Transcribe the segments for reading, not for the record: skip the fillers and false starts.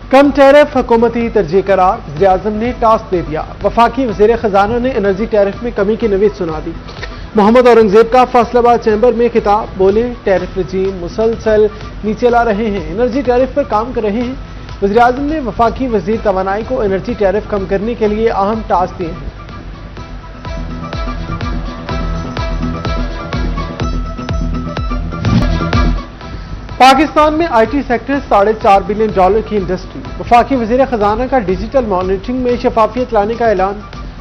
कम tariff हुकूमती तरजीह करार, वज़ीर-ए-आज़म ने टास्क दे दिया। वफाकी वज़ीर खजाना ने एनर्जी टैरिफ में कमी की नवीद सुना दी। मोहम्मद औरंगजेब का फैसलाबाद चैम्बर में खिताब, बोले टैरिफ रजीम मुसलसल नीचे ला रहे हैं, एनर्जी टैरिफ पर काम कर रहे हैं। वज़ीर-ए-आज़म ने वफाकी वज़ीर तवानाई को एनर्जी टैरिफ कम करने के लिए अहम टास्क दिए हैं। पाकिस्तान में आईटी सेक्टर $4.5 बिलियन की इंडस्ट्री। वफाकी वज़ीर खजाना का डिजिटल मॉनिटरिंग में शफाफियत लाने का ऐलान,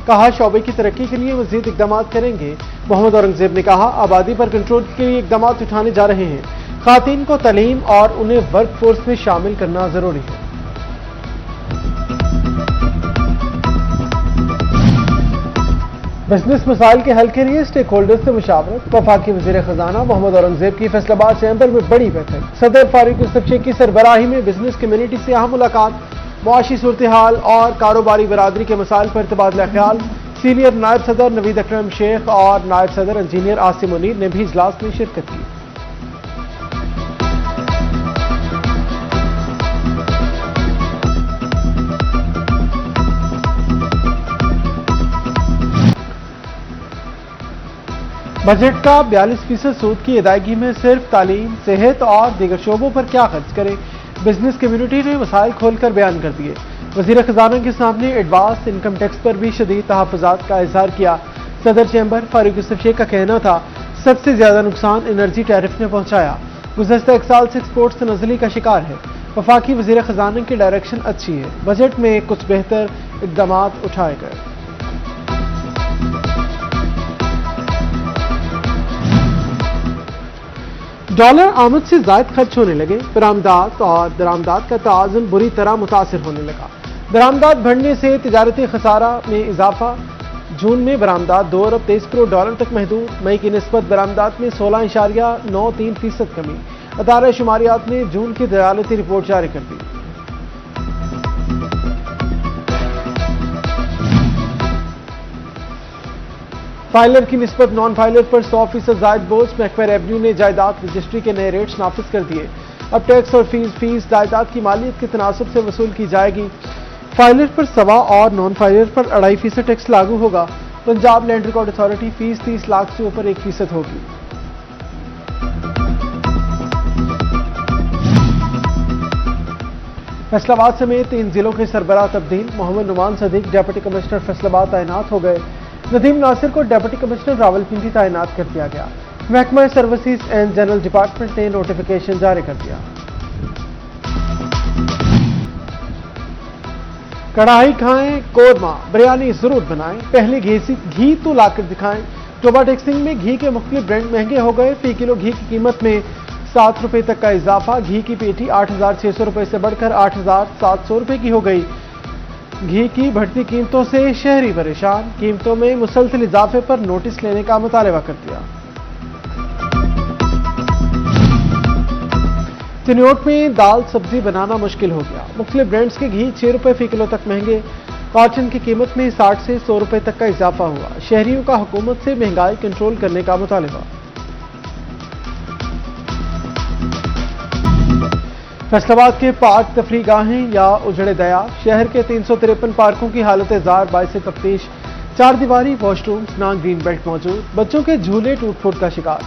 कहा शोबे की तरक्की के लिए मजीद इकदाम करेंगे। मोहम्मद औरंगजेब ने कहा आबादी पर कंट्रोल के लिए इकदाम उठाने जा रहे हैं। खातून को तालीम और उन्हें वर्क फोर्स में शामिल करना जरूरी है। बिजनेस मसाइल के हल के लिए स्टेक होल्डर्स से मुशावरत। वफाकी वज़ीर खजाना मोहम्मद औरंगजेब की फैसलाबाद चैम्बर में बड़ी बैठक। सदर फारूक यूसुफ शेख की सरबराही में बिजनेस कम्युनिटी से अहम मुलाकात। मुआशी सूरत हाल और कारोबारी बरादरी के मसाइल पर तबादला ख्याल। सीनियर नायब सदर नवीद अकरम शेख और नायब सदर इंजीनियर आसिम मुनीर ने भी इजलास में शिरकत की। बजट का 42% सूद की अदायगी में सिर्फ तालीम, सेहत और दीगर शोबों पर क्या खर्च करें, बिजनेस कम्युनिटी ने मसाइल खोलकर बयान कर दिए। वज़ीर खजाना के सामने एडवांस इनकम टैक्स पर भी शदीद तहफ़्फ़ुज़ात का इज़हार किया। सदर चैम्बर फारूक यूसुफ शेख का कहना था सबसे ज्यादा नुकसान एनर्जी टैरिफ ने पहुंचाया। गुज़श्ता एक साल से एक्सपोर्ट्स तनज़्ज़ुली का शिकार है। वफाकी वज़ीर खजाना की डायरेक्शन अच्छी है, बजट में कुछ बेहतर इक़दाम उठाए गए। डॉलर आमद से ज़ायद खर्च होने लगे। बरामदात और दरामदात का तवाज़ुन बुरी तरह मुतासिर होने लगा। बरामदात बढ़ने से तिजारती खसारा में इजाफा। जून में बरामदात $2 अरब 23 करोड़ तक महदूद। मई की निस्बत बरामदात में 16.93% कमी। अदारा शुमारियात ने जून की दलालती रिपोर्ट जारी कर दी। फाइलर की निस्बत नॉन फाइलर पर 100% जायद बोझ। महकमा रेवन्यू ने जायदाद रजिस्ट्री के नए रेट्स नाफिज कर दिए। अब टैक्स और फीस जायदाद की मालियत के तनासब से वसूल की जाएगी। फाइलर पर 1.25 और नॉन फाइलर पर 2.5% टैक्स लागू होगा। Punjab land record authority fees 30 lakh से ऊपर 1% होगी। फैसलाबाद समेत 3 जिलों के सरबराह तब्दील। मोहम्मद नुमान सदीक डिप्टी कमिश्नर फैसलाबाद तैनात हो गए। नदीम नासिर को डिप्टी कमिश्नर रावलपिंडी तैनात कर दिया गया। महकमा सर्विसेज एंड जनरल डिपार्टमेंट ने नोटिफिकेशन जारी कर दिया। कढ़ाई खाएं, कोरमा बिरयानी जरूर बनाएं, पहले घी तो लाकर दिखाएं। टोबा टेक्सटिंग में घी के मुख्तलिफ ब्रांड महंगे हो गए। फी किलो घी की कीमत में 7 रुपए तक का इजाफा। घी की पेटी 8,600 रुपए से बढ़कर 8,700 रुपए की हो गई। घी की बढ़ती कीमतों से शहरी परेशान। कीमतों में मुसलसल इजाफे पर नोटिस लेने का मुतालबा कर दिया। चिन्योट में दाल सब्जी बनाना मुश्किल हो गया। मुख्तलिफ ब्रांड्स के घी 6 रुपए फी किलो तक महंगे। कॉटन की कीमत में 60 से 100 रुपए तक का इजाफा हुआ। शहरियों का हुकूमत से महंगाई कंट्रोल करने का मुतालबा। फैसलाबाद के पार्क तफरी गाहें या उजड़े दया। शहर के 353 पार्कों की हालत जार बायसे तफ्तीश। 4 दीवारी वॉशरूम्स ना ग्रीन बेल्ट मौजूद। बच्चों के झूले टूट फूट का शिकार।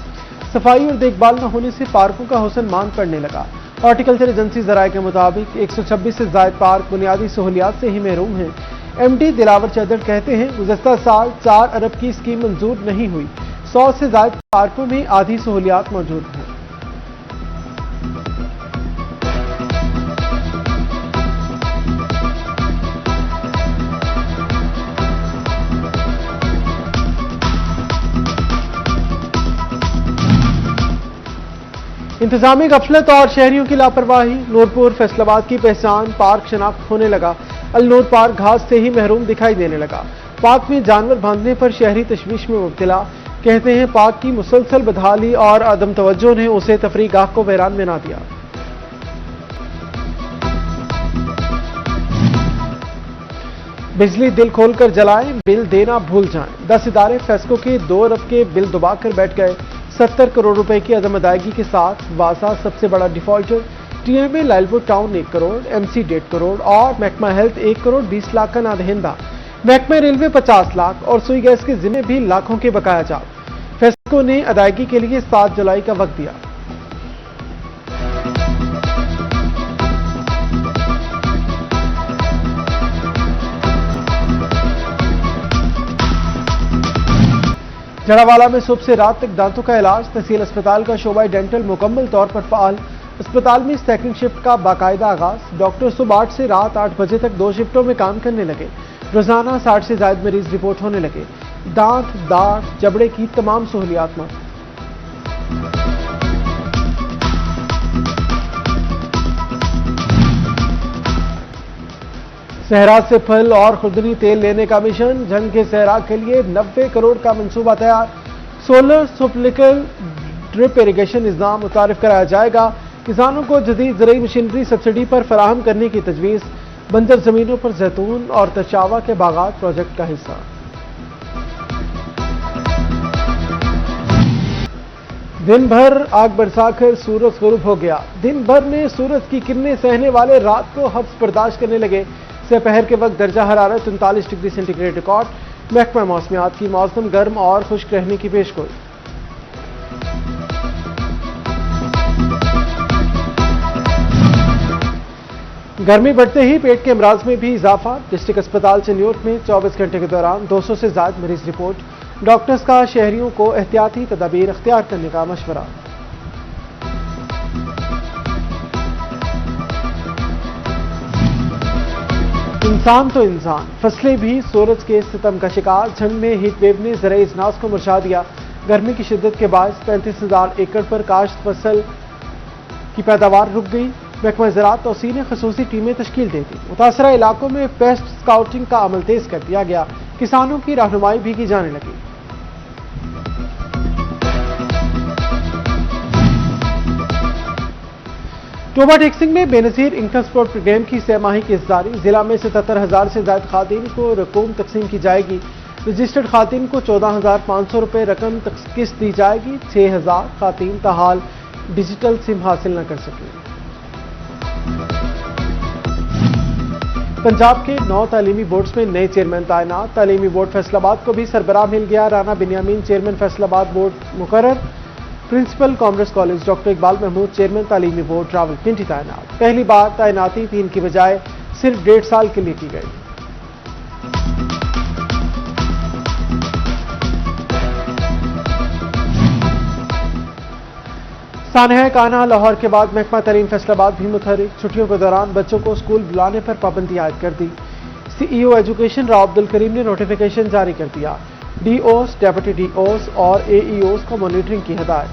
सफाई और देखभाल न होने से पार्कों का हुस्न मांद पड़ने लगा। हॉर्टिकल्चर एजेंसी जराये के मुताबिक 126 से जायद पार्क बुनियादी सहूलियात से ही महरूम हैं। MD दिलावर चौधरी कहते हैं गुज़श्ता साल 4 अरब की स्कीम मंजूर नहीं हुई। 100 से जायद पार्कों में आधी सहूलियात मौजूद हैं। इंतजामी गफलत और शहरियों की लापरवाही। नूरपुर फैसलाबाद की पहचान पार्क शनाख्त होने लगा। अलनूर पार्क घास से ही महरूम दिखाई देने लगा। पार्क में जानवर बांधने पर शहरी तशवीश में मुब्तला। कहते हैं पार्क की मुसलसल बदहाली और अदम तवज्जो ने उसे तफरीह गाह को वैरान बना दिया। बिजली दिल खोलकर जलाएं, बिल देना भूल जाएं। 10 इदारे फेस्को के 2 अरब के बिल दबाकर बैठ गए। 70 करोड़ रुपए की अदम अदायगी के साथ वासा सबसे बड़ा defaulter. TMA Lalpur town 1 crore, MC 1.5 crore और महकमा हेल्थ 1 करोड़ 20 लाख का नादहिंदा। महकमा रेलवे 50 लाख और सुई गैस के जिम्मे भी लाखों के बकाया जाल। फेस्को ने अदायगी के लिए 7 जुलाई का वक्त दिया। जड़ावाला में सुबह से रात तक दांतों का इलाज। तहसील अस्पताल का शोबा डेंटल मुकम्मल तौर पर फाल। अस्पताल में सेकंड शिफ्ट का बाकायदा आगाज। डॉक्टर सुबह 8 से रात 8 बजे तक 2 शिफ्टों में काम करने लगे। रोजाना 60 से ज्यादा मरीज रिपोर्ट होने लगे। दांत, दाढ़, जबड़े की तमाम सहूलियात मौजूद। सहरा से फल और खुर्दनी तेल लेने का मिशन। जंग के सहरा के लिए 90 करोड़ का मंसूबा तैयार। सोलर सुपलिकल ड्रिप इरिगेशन निजाम मुतारिफ कराया जाएगा। किसानों को जदीद ज़रूरी मशीनरी सब्सिडी पर फराहम करने की तजवीज़। बंजर जमीनों पर जैतून और तशावा के बागात प्रोजेक्ट का हिस्सा। दिन भर आग बरसाकर सूरज गुरूब हो गया। दिन भर में सूरज की किरणें सहने वाले रात को हब्स बर्दाश्त करने लगे। दोपहर के वक्त दर्जा हरारत 39 डिग्री सेंटीग्रेड रिकॉर्ड। महकमा मौसमियात की मौसम गर्म और खुश्क रहने की पेशगोई। गर्मी बढ़ते ही पेट के अमराज में भी इजाफा। डिस्ट्रिक्ट अस्पताल चिन्योट में 24 घंटे के दौरान 200 से ज्यादा मरीज रिपोर्ट। डॉक्टर्स का शहरियों को एहतियाती तदाबीर अख्तियार करने का मशवरा। इंसान तो इंसान, फसलें भी सूरज के सितम का शिकार। झंग में हीट वेव ने ज़राई इजनास को मुरझा दिया। गर्मी की शिद्दत के बायस 35,000 एकड़ पर काश्त फसल की पैदावार रुक गई। महकमा ज़राअत तौसीर ने खसूसी टीमें तश्कील दे दी। मुतासरा इलाकों में पेस्ट स्काउटिंग का अमल तेज कर दिया गया। किसानों की रहनुमाई भी की जाने लगी। टोबा टेक्सिंग में बेनजीर इनकम सपोर्ट प्रोग्राम की सहमाही की जारी। जिला में 77,000 से ज्यादा खातिन को रकूम तकसीम की जाएगी। रजिस्टर्ड खातिन को 14,500 रुपए रकम किस्त दी जाएगी। 6,000 खातिन ताहाल डिजिटल सिम हासिल न कर सकें। पंजाब के 9 तालीमी बोर्ड्स में नए चेयरमैन तैनात। तालीमी बोर्ड फैसलाबाद को भी सरबराह मिल गया। राना बिन्यामीन चेयरमैन फैसलाबाद बोर्ड मुकर्रर। Principal commerce college doctor Iqbal Mahmood chairman तालीमी बोर्ड रावलपिंडी तैनात। पहली बार तैनाती 3 की बजाय सिर्फ 1.5 साल के लिए की गई। सानहा कान्हा लाहौर के बाद महकमा तरीन फैसलाबाद भी मुतहरिक। छुट्टियों के दौरान बच्चों को स्कूल बुलाने पर पाबंदी आयद कर दी। सीईओ एजुकेशन राव अब्दुल करीम ने नोटिफिकेशन जारी कर दिया। डीओस, डेप्यूटी डीओस और एईओस को मॉनिटरिंग की हिदायत।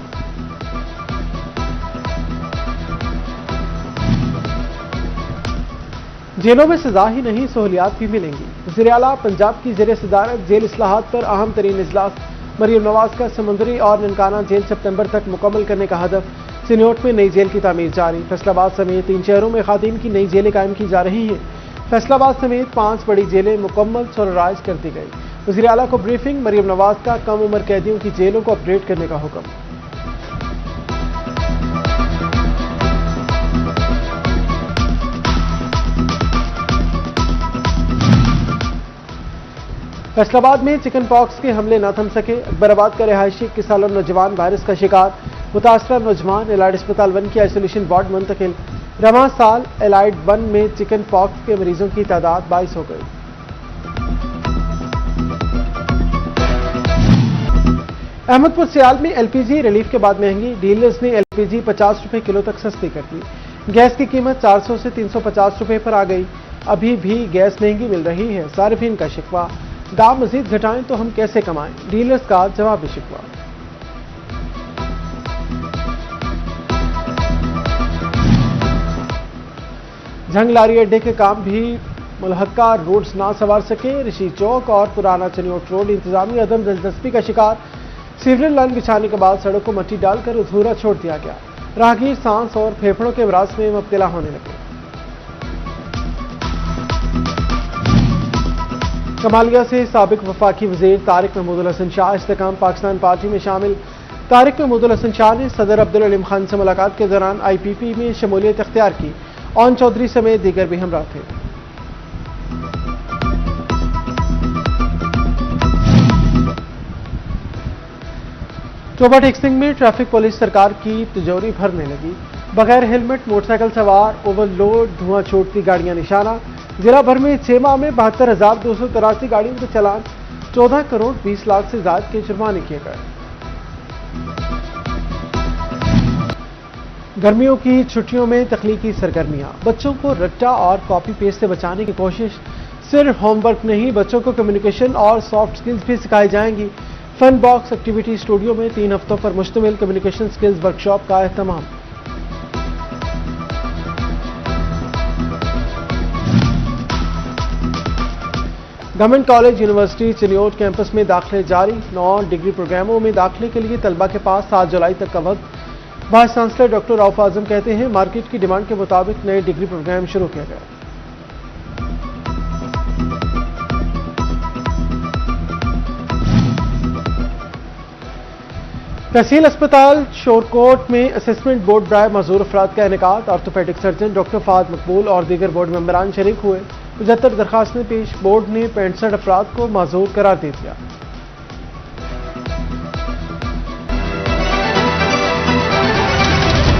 जेलों में सजा ही नहीं सहूलियात भी मिलेंगी। वज़ीर आला पंजाब की ज़ेर सदारत जेल इस्लाहात पर अहम तरीन इजलास। मरियम नवाज का समुंदरी और ननकाना जेल सितंबर तक मुकम्मल करने का हदफ। चिन्योट में नई जेल की तामीर जारी। फैसलाबाद समेत 3 शहरों में खातिन की नई जेलें कायम की जा रही हैं। फैसलाबाद समेत 5 बड़ी जेलें मुकम्मल सोलराइज कर दी गई। वज़ीर आला को ब्रीफिंग। मरियम नवाज का कम उम्र कैदियों की जेलों को अपग्रेड करने का हुक्म। फैसलाबाद में चिकन पॉक्स के हमले न थम सके। अकबराबाद का रिहायशी 21 साला नौजवान वायरस का शिकार। मुतासरा नौजवान एलाइड अस्पताल 1 की आइसोलेशन वार्ड मुंतकिल। रवां साल एलाइड 1 में चिकन पॉक्स के मरीजों की तादाद 22 हो गई। अहमदपुर सियाल में एलपीजी रिलीफ के बाद महंगी। डीलर्स ने एलपीजी 50 रुपए किलो तक सस्ती कर दी। गैस की कीमत 400 से 350 रुपए पर आ गई। अभी भी गैस महंगी मिल रही है। सार्फिन का शिकवा, दाम मजीद घटाएं तो हम कैसे कमाएं। डीलर्स का जवाबी शिकवा। झंग लारी अड्डे के काम भी मुलहक्का रोड्स ना संवार सके। ऋषि चौक और पुराना चनियोट रोड इंतजामी अदम दिलचस्पी का शिकार। सीवरेज लाइन बिछाने के बाद सड़क को मिट्टी डालकर अधूरा छोड़ दिया गया। राहगीर सांस और फेफड़ों के अमराज में मुब्तला होने लगे। कमालिया से साबिक वफाकी वजीर तारिक महमूद हसन शाह इस्तेकाम पाकिस्तान पार्टी में शामिल। तारिक महमूद हसन शाह ने सदर अब्दुल अलीम खान से मुलाकात के दौरान IPP में शमूलियत इख्तियार की। ओन चौधरी समेत दीगर भी हमरा थे। चोबा टेक्सिंग में ट्रैफिक पुलिस सरकार की तिजोरी भरने लगी। बगैर हेलमेट मोटरसाइकिल सवार, ओवरलोड, धुआं छोड़ती गाड़ियां निशाना। जिला भर में 6 माह में 72,283 गाड़ियों के चालान, 14 करोड़ 20 लाख से ज्यादा के जुर्माने किए गए। गर्मियों की छुट्टियों में तकनीकी सरगर्मियां, बच्चों को रट्टा और कॉपी पेस्ट से बचाने की कोशिश। सिर्फ होमवर्क नहीं, बच्चों को कम्युनिकेशन और सॉफ्ट स्किल्स भी सिखाई जाएंगी। फन बॉक्स एक्टिविटी स्टूडियो में 3 हफ्तों पर मुश्तमिल कम्युनिकेशन स्किल्स वर्कशॉप का एहतमाम। Government college university Chiniot campus में दाखिले जारी। 9 डिग्री प्रोग्रामों में दाखिले के लिए तलबा के पास 7 जुलाई तक का वक्त। वाइस चांसलर डॉक्टर रऊफ आजम कहते हैं, मार्केट की डिमांड के मुताबिक नए डिग्री प्रोग्राम शुरू किया गया। तहसील अस्पताल शोरकोट में असेसमेंट बोर्ड ड्राइव माजूर अफराद का इनेकाद। ऑर्थोपेडिक सर्जन डॉक्टर फाद मकबूल और दीगर बोर्ड मेंबरान शरीक हुए। 75 दरखास्तें पेश, बोर्ड ने 65 अफराद को माजूर करार दे दिया।